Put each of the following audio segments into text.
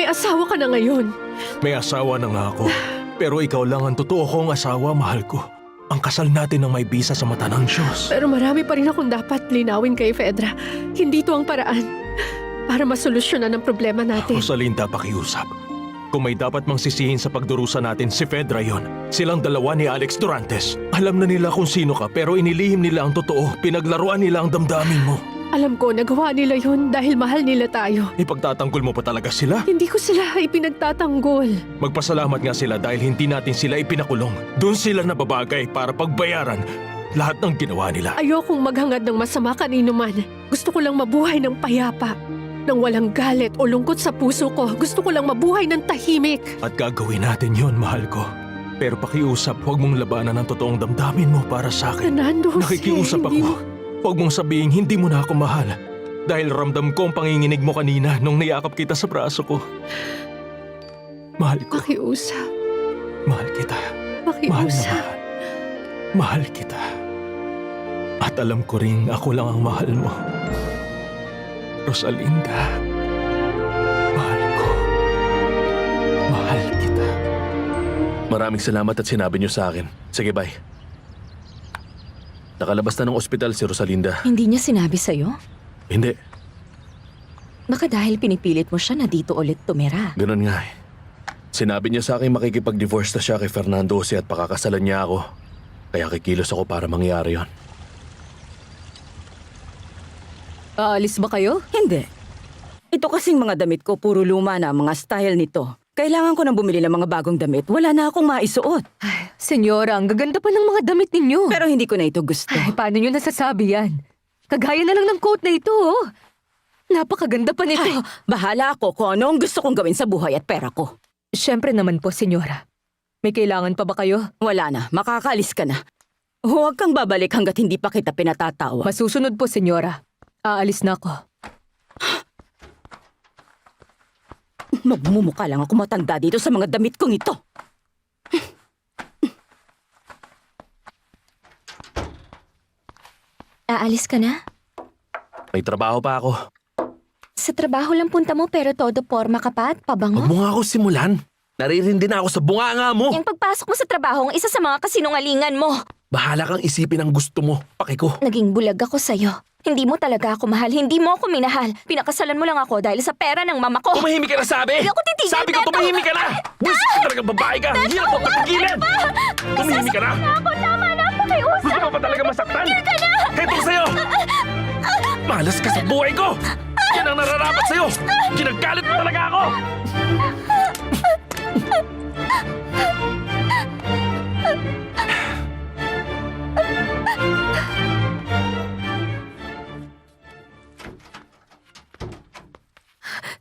May asawa ka na ngayon. May asawa na nga ako. Pero ikaw lang ang totoo kong asawa, mahal ko. Ang kasal natin ang may bisa sa mata ng Diyos. Pero marami pa rin akong dapat linawin kay Fedra. Hindi to ang paraan para masolusyonan ang problema natin. Rosalinda, pakiusap. Kung may dapat mang sisihin sa pagdurusa natin, si Fedra yon. Silang dalawa ni Alex Durantes. Alam na nila kung sino ka pero inilihim nila ang totoo. Pinaglaruan nila ang damdamin mo. Alam ko, nagawa nila yun dahil mahal nila tayo. Ipagtatanggol mo pa talaga sila? Hindi ko sila ipinagtatanggol. Magpasalamat nga sila dahil hindi natin sila ipinakulong. Doon sila nababagay para pagbayaran lahat ng ginawa nila. Ayokong maghangad ng masama kanino man. Gusto ko lang mabuhay ng payapa. Nang walang galit o lungkot sa puso ko. Gusto ko lang mabuhay ng tahimik. At gagawin natin yon, mahal ko. Pero pakiusap, huwag mong labanan ang totoong damdamin mo para sa akin. Fernando, Nakikiusap hindi ako. Huwag mong sabihin hindi mo na ako mahal. Dahil ramdam ko ang panginginig mo kanina nung niyakap kita sa braso ko. Mahal ko. Pakiusap. Mahal kita. Mahal na Pakiusap. mahal. Mahal kita. At alam ko rin ako lang ang mahal mo. Rosalinda. Mahal ko. Mahal kita. Maraming salamat at sinabi niyo sa akin. Sige, bye. Nakalabas na ng ospital si Rosalinda. Hindi niya sinabi sa'yo? Hindi, Baka dahil pinipilit mo siya na dito ulit tumira. ganun nga eh. Sinabi niya sa akin makikipag-divorce na siya kay Fernando Jose at pakakasalan niya ako. Kaya kikilos ako para mangyari yon. Aalis ba kayo? Hindi. Ito kasing mga damit ko, puro luma na mga style nito. Kailangan ko nang bumili ng mga bagong damit. Wala na akong maisuot. Senyora, ang gaganda pa ng mga damit ninyo. Pero hindi ko na ito gusto. Ay, paano nyo nasasabi yan? Kagaya na lang ng coat na ito, oh. Napakaganda pa nito. Ay, bahala ako kung ano ang gusto kong gawin sa buhay at pera ko. Siyempre naman po, senyora. May kailangan pa ba kayo? Wala na, makakaalis ka na. Huwag kang babalik hanggat hindi pa kita pinatatawa. Masusunod po, senyora. Aalis na ako. Magmumukha lang ako matanda dito sa mga damit kong ito. Aalis ka na? May trabaho pa ako. Sa trabaho lang punta mo pero todo porma ka pa at pabango? Huwag mo nga ako simulan. Naririndi na ako sa bunganga mo. Yung pagpasok mo sa trabaho ang isa sa mga kasinungalingan mo. Bahala kang isipin ang gusto mo. Pakiko. Naging bulag ako sa'yo. Hindi mo talaga ako mahal, hindi mo ako minahal. Pinakasalan mo lang ako dahil sa pera ng mama ko. Tumahimik ka na sabi! Hindi ako titigil, Sabi ko Beto! tumahimik ka na! Buisit ka talaga babae ka! Hindi ako papigilan! Tumahimik ka na! Tama na, pakiusap! Gusto mo pa talaga masaktan? Heto sa'yo! Malas ka sa buhay ko! Yan ang nararapat sa'yo! Ginagalit mo talaga ako!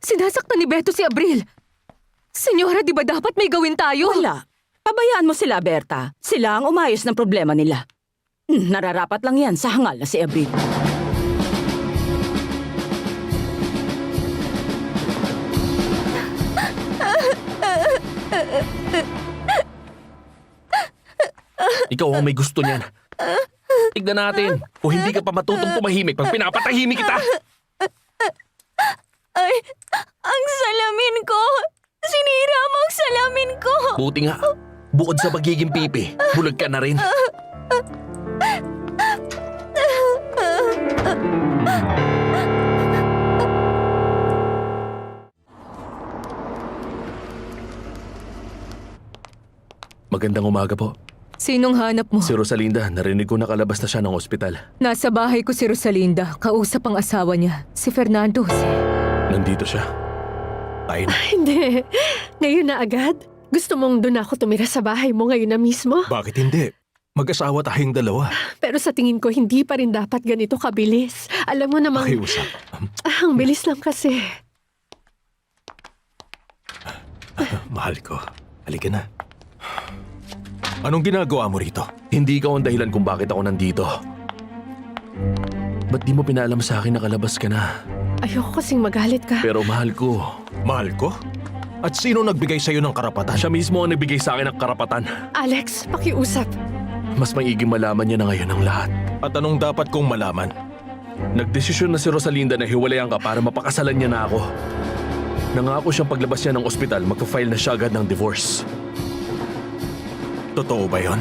Sinasaktan ni Beto si Abril. Senyora, di ba dapat may gawin tayo? Wala. Pabayaan mo sila, Berta. Sila ang umayos ng problema nila. Nararapat lang yan sa hangal na si Abril. Ikaw ang may gusto niyan. Tignan natin. Kung hindi ka pa matutong tumahimik pag pinapatahimik kita. Ay, ang salamin ko! Sinira mo ang salamin ko! Buti nga. Bukod sa pagiging pipi, bulag ka na rin. Magandang umaga po. Sinong hanap mo? Si Rosalinda, narinig ko nakalabas na siya ng ospital. Nasa bahay ko si Rosalinda. Kausap ang asawa niya, si Fernando Jose. Nandito siya. Ay, Hindi. Ngayon na agad? Gusto mong doon ako tumira sa bahay mo ngayon na mismo? Bakit hindi? Mag-asawa tayong dalawa. Pero sa tingin ko, hindi pa rin dapat ganito kabilis. Alam mo namang... Pakiusap. ang bilis lang kasi. Mahal ko. Halika na. Anong ginagawa mo rito? hindi ikaw ang dahilan kung bakit ako nandito. Ba't di mo pinaalam sa akin na kalabas ka na? Ayoko kasing magalit ka. Pero mahal ko. Mahal ko? At sino nagbigay sa'yo ng karapatan? Siya mismo ang nagbigay sa akin ng karapatan. Alex, pakiusap. Mas maiging malaman niya na ngayon ang lahat. At anong dapat kong malaman? Nagdesisyon na si Rosalinda na hiwalayan ka para mapakasalan niya na ako. Nangako siyang paglabas niya ng ospital, magpa-file na siya agad ng divorce. Totoo ba yon?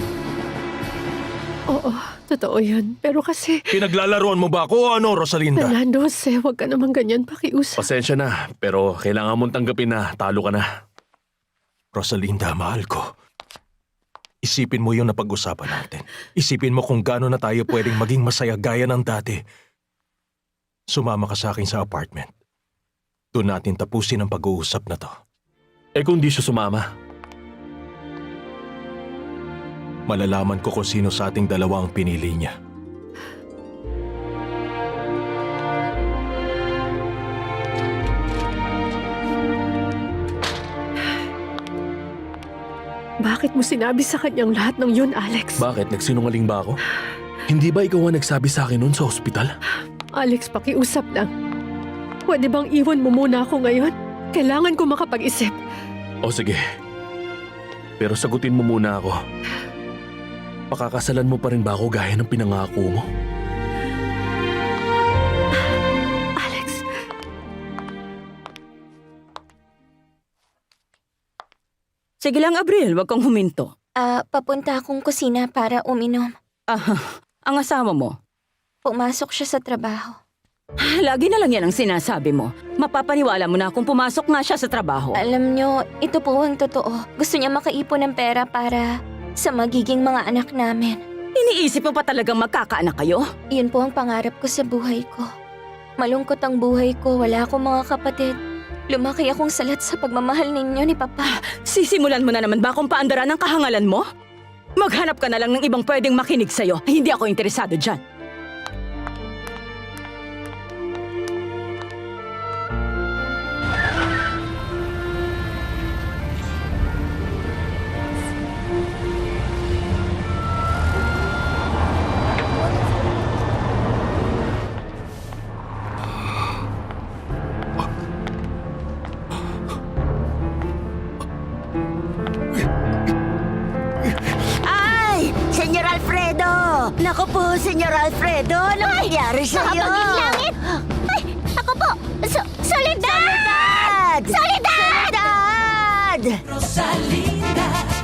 Oo, totoo yan. Pero kasi, Pinaglalaroan mo ba ako o ano, Rosalinda? Fernando Jose, huwag ka naman ganyan pakiusap. Pasensya na, pero kailangan mong tanggapin na talo ka na. Rosalinda, mahal ko. Isipin mo yung napag-usapan natin. Isipin mo kung gaano na tayo pwedeng maging masaya gaya ng dati. Sumama ka sa akin sa apartment. Doon natin tapusin ang pag-uusap na to. Eh kung di siya sumama, Malalaman ko kung sino sa ating dalawa ang pinili niya. Bakit mo sinabi sa kanyang lahat ng yun, Alex? bakit? Nagsinungaling ba ako? Hindi ba ikaw ang nagsabi sa akin noon sa ospital? Alex, pakiusap lang. Pwede bang iwan mo muna ako ngayon? Kailangan ko makapag-isip. O sige. Pero sagutin mo muna ako. Pakakasalan mo pa rin ba ako gaya ng pinangako mo? Alex, Sige lang, Abril, wag kang huminto. Papunta akong kusina para uminom. Ang asawa mo, Pumasok siya sa trabaho. lagi na lang yan ang sinasabi mo. Mapapaniwala mo na kung pumasok nga siya sa trabaho. Alam nyo, ito po ang totoo. Gusto niya makaipon ng pera para sa magiging mga anak namin. Iniisip mo pa talagang magkakaanak kayo? Yun po ang pangarap ko sa buhay ko. Malungkot ang buhay ko, wala akong mga kapatid. Lumaki akong salat sa pagmamahal ninyo ni Papa. Sisimulan mo na naman ba kung paandaran ang kahangalan mo? Maghanap ka na lang ng ibang pwedeng makinig sa'yo. Hindi ako interesado dyan. Ay! Senyor Alfredo! Naku po, Senyor Alfredo! Ano nangyari sa'yo? Nakapaging langit! Ay! Ako po! Soledad! Soledad! Soledad! Soledad!